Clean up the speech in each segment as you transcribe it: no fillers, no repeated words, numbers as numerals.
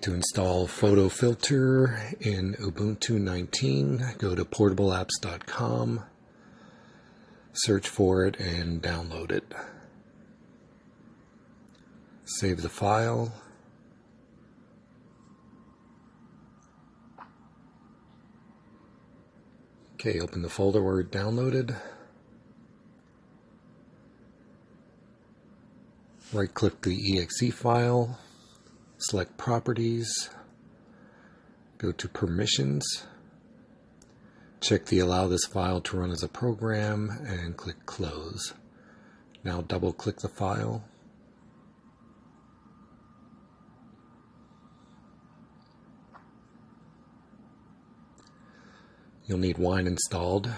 To install PhotoFiltre in Ubuntu 19, go to portableapps.com, search for it, and download it. Save the file. Okay, open the folder where it downloaded. Right-click the exe file, select Properties, go to Permissions, check the Allow this file to run as a program, and click Close. Now double-click the file. You'll need Wine installed.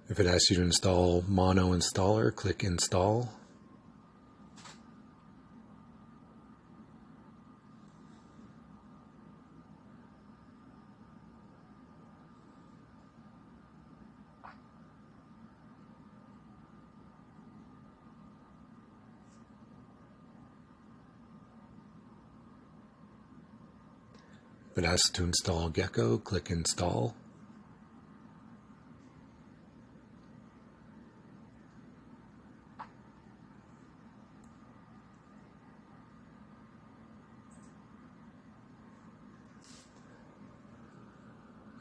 If it asks you to install Mono Installer, click Install. If it asks to install Gecko, click Install.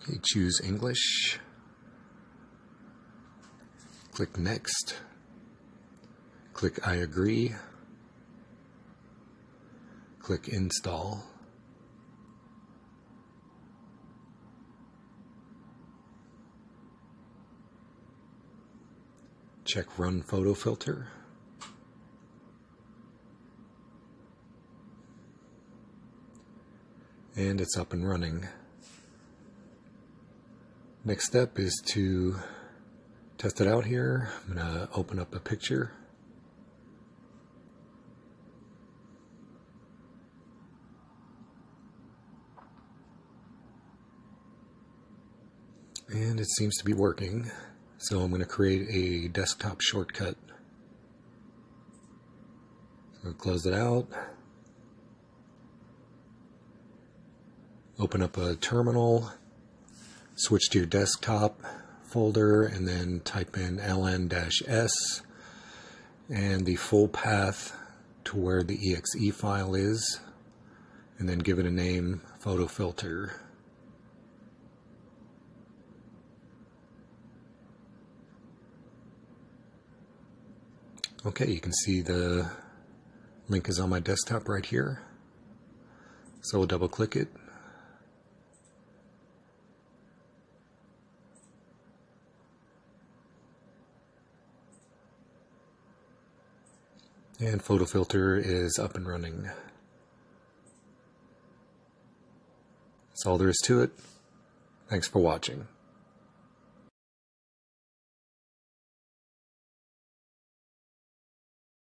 Okay, choose English. Click Next. Click I agree. Click Install. Check Run PhotoFiltre. And it's up and running. Next step is to test it out here. I'm going to open up a picture. And it seems to be working. So I'm going to create a desktop shortcut. So close it out. Open up a terminal. Switch to your desktop folder and then type in ln-s and the full path to where the exe file is, and then give it a name, PhotoFiltre. Okay, you can see the link is on my desktop right here. So we'll double click it. And PhotoFiltre is up and running. That's all there is to it. Thanks for watching.